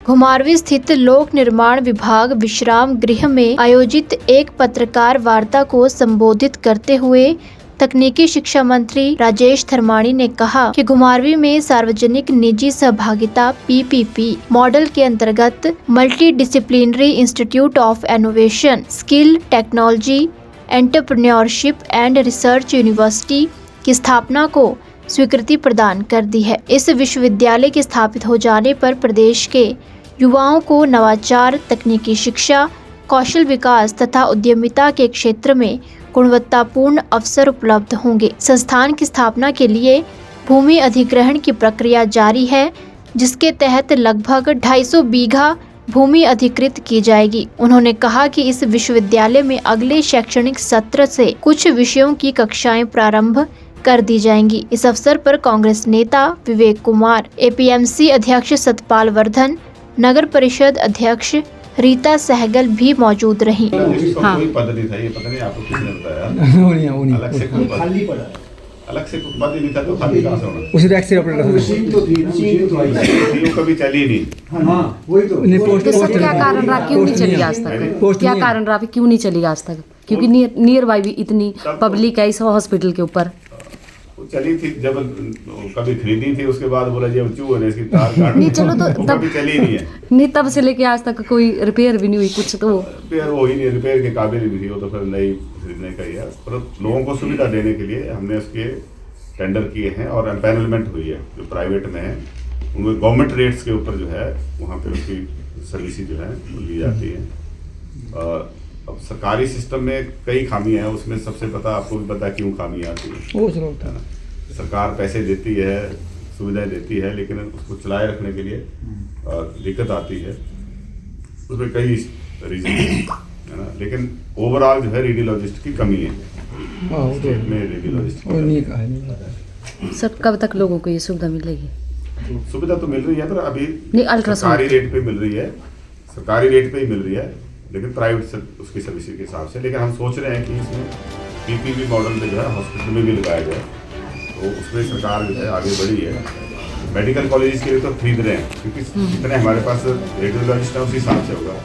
घुमारवीं स्थित लोक निर्माण विभाग विश्राम गृह में आयोजित एक पत्रकार वार्ता को संबोधित करते हुए तकनीकी शिक्षा मंत्री राजेश धर्माणी ने कहा कि घुमारवीं में सार्वजनिक निजी सहभागिता PPP मॉडल के अंतर्गत multi disciplinary institute of innovation, skill, technology, entrepreneurship and research university की स्थापना को स्वीकृति प्रदान कर दी है। इस विश्वविद्यालय के स्थापित हो जाने पर प्रदेश के युवाओं को नवाचार, तकनीकी शिक्षा, कौशल विकास तथा उद्यमिता के क्षेत्र में गुणवत्तापूर्ण अवसर उपलब्ध होंगे। संस्थान की स्थापना के लिए भूमि अधिग्रहण की प्रक्रिया जारी है, जिसके तहत लगभग 250 बीघा भूमि अधिकृत की जाएगी। उन्होंने कहा कि इस विश्वविद्यालय में अगले शैक्षणिक सत्र से कुछ विषयों की कक्षाएं प्रारंभ कर दी जाएंगी। इस अवसर पर कांग्रेस नेता विवेक कुमार, APMC अध्यक्ष सतपाल वर्धन, नगर परिषद अध्यक्ष रीता सहगल भी मौजूद रहीं। हाँ। कोई पद नहीं था, ये पता नहीं आपको किसने बताया। अलग से कोई पद नहीं था, तो खाली कहाँ से होना? उसी रैक से ऑपरेटर कभी चली नहीं। हाँ, वही तो। सर क्या कारण रहा, क्यों नहीं चली आज तक? क्या कारण रहा क्यों नहीं चली आज तक? क्योंकि नियर बाई भी इतनी पब्लिक है इस हॉस्पिटल के ऊपर। चली थी जब कभी खरीदी थी, उसके बाद बोला जी अब चूहे ने इसकी तार काट नहीं, चलो तो तब कभी चली नहीं है। नहीं, तब से लेके आज तक कोई रिपेयर भी नहीं हुई कुछ तो। रिपेयर वो ही नहीं, रिपेयर के काबिल भी थी, वो तो फिर नई खरीदने का ही है। पर लोगों को सुविधा देने के लिए हमने उसके टेंडर किए हैं और एम्पैनलमेंट हुई है। जो प्राइवेट में है उनमें गवर्नमेंट रेट्स के ऊपर जो है वहाँ पे उसकी सर्विसेज जो है वो ली जाती है। अब सरकारी सिस्टम में कई खामियां हैं, उसमें सबसे पता आपको भी पता क्यों खामी आती है। सरकार पैसे देती है, सुविधाएं देती है, लेकिन उसको चलाए रखने के लिए दिक्कत आती है। उसमें कई रीजन है ना, लेकिन ओवरऑल जो है रेडियोलॉजिस्ट की कमी है। स्टेट में रेडियोलॉजिस्ट सर कब तक लोगों को ये सुविधा मिलेगी? सुविधा तो मिल रही है, पर अभी नहीं, अल्ट्रासाउंड सरकारी रेट पे मिल रही है, सरकारी रेट पे ही मिल रही है, लेकिन प्राइवेट से उसकी सर्विस के हिसाब से। लेकिन हम सोच रहे हैं कि इसमें PPP मॉडल में जो है हॉस्पिटल में भी लगाया जाए, तो उसमें सरकार जो है आगे बढ़ी है। मेडिकल कॉलेज के लिए तो खरीद रहे हैं, क्योंकि जितने हमारे पास रेडियोलॉजिस्ट है उसी हिसाब से होगा,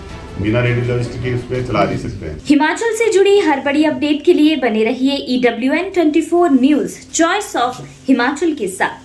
बिना रेडियोलॉजिस्ट के उस पर चला नहीं सकते हैं। हिमाचल से जुड़ी हर बड़ी अपडेट के लिए बने रहिए EWN 24 news, choice of Himachal के साथ।